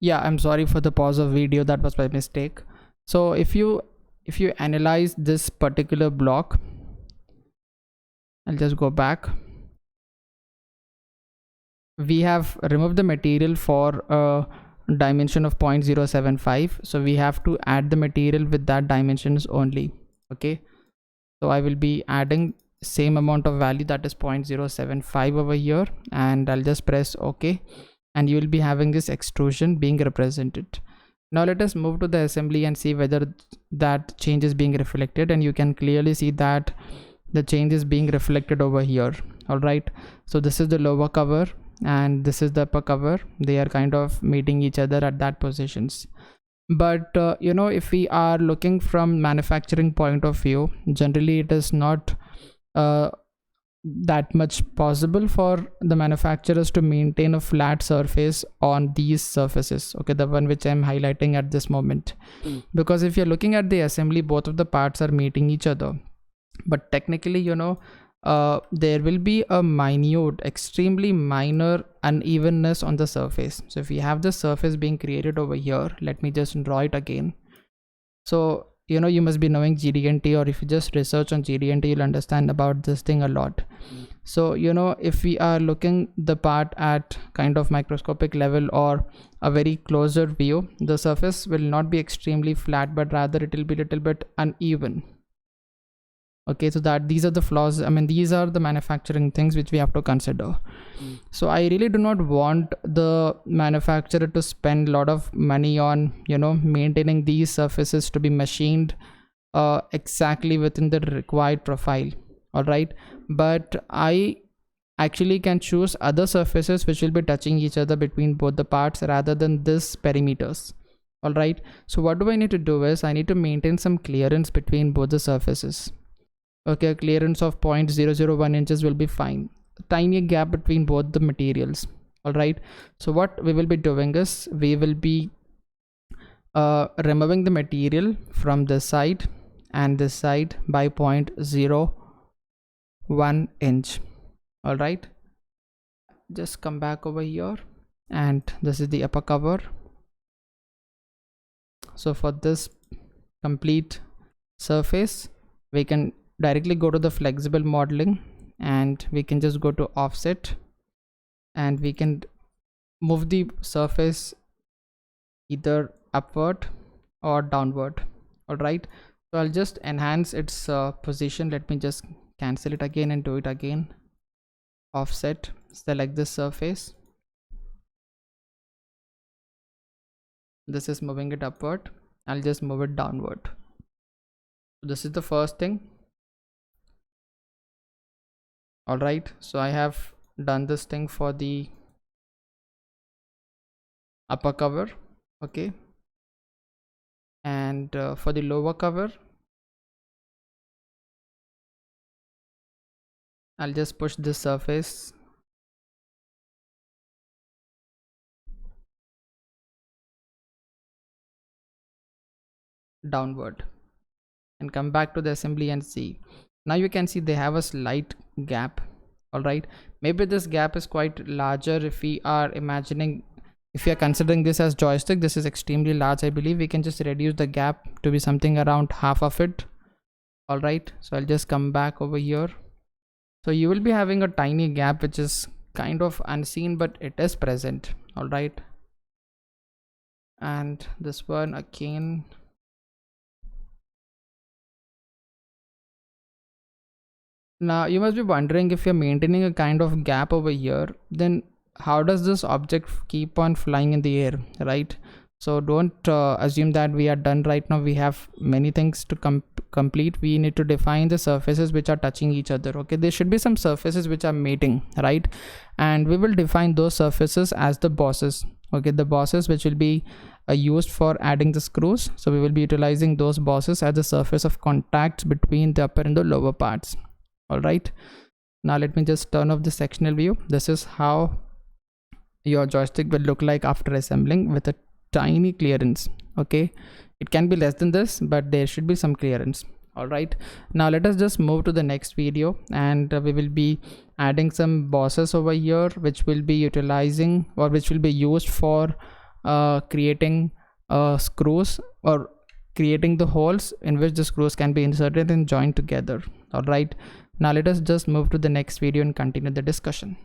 Yeah, I'm sorry for the pause of video, that was my mistake. So if you analyze this particular block, I'll just go back. We have removed the material for a dimension of 0.075, so we have to add the material with that dimensions only. Okay, so I will be adding same amount of value, that is 0.075 over here, and I'll just press OK, and you will be having this extrusion being represented. Now let us move to the assembly and see whether that change is being reflected, and you can clearly see that the change is being reflected over here. All right, so this is the lower cover and this is the upper cover. They are kind of meeting each other at that positions. But if we are looking from manufacturing point of view, generally it is not that much possible for the manufacturers to maintain a flat surface on these surfaces. Okay, the one which I'm highlighting at this moment. Because if you're looking at the assembly, both of the parts are meeting each other, but technically there will be a minute, extremely minor unevenness on the surface. So if we have the surface being created over here, let me just draw it again. So you must be knowing GD&T, or if you just research on GD&T, you'll understand about this thing a lot. So if we are looking the part at kind of microscopic level or a very closer view, the surface will not be extremely flat, but rather it will be a little bit uneven. Okay, so that these are the flaws. I mean, these are the manufacturing things which we have to consider. So I really do not want the manufacturer to spend a lot of money on maintaining these surfaces to be machined exactly within the required profile. All right, but I actually can choose other surfaces which will be touching each other between both the parts rather than this perimeters. All right, so what do I need to do is I need to maintain some clearance between both the surfaces. Okay, a clearance of 0.001 inches will be fine. A tiny gap between both the materials. All right, so what we will be doing is we will be removing the material from this side and this side by 0.01 inch. All right, just come back over here, and this is the upper cover. So for this complete surface, we can directly go to the flexible modeling, and we can just go to offset, and we can move the surface either upward or downward. All right, so I'll just enhance its position. Let me just cancel it again and do it again. Offset, select this surface. This is moving it upward. I'll just move it downward. This is the first thing. All right, so I have done this thing for the upper cover. Okay, and for the lower cover, I'll just push this surface downward and come back to the assembly and see. Now you can see they have a slight gap. All right, maybe this gap is quite larger. If we are considering this as joystick, this is extremely large. I believe we can just reduce the gap to be something around half of it. All right, so I'll just come back over here. So you will be having a tiny gap which is kind of unseen, but it is present. All right, and this one again. Now you must be wondering, if you're maintaining a kind of gap over here, then how does this object keep on flying in the air, right? So don't assume that we are done right now. We have many things to complete. We need to define the surfaces which are touching each other. Okay, there should be some surfaces which are mating, right? And we will define those surfaces as the bosses. Okay, the bosses which will be used for adding the screws. So we will be utilizing those bosses as the surface of contact between the upper and the lower parts. All right, now let me just turn off the sectional view. This is how your joystick will look like after assembling, with a tiny clearance. Okay, it can be less than this, but there should be some clearance. All right, now let us just move to the next video, and we will be adding some bosses over here which will be utilizing, or which will be used for creating screws, or creating the holes in which the screws can be inserted and joined together. All right, now let us just move to the next video and continue the discussion.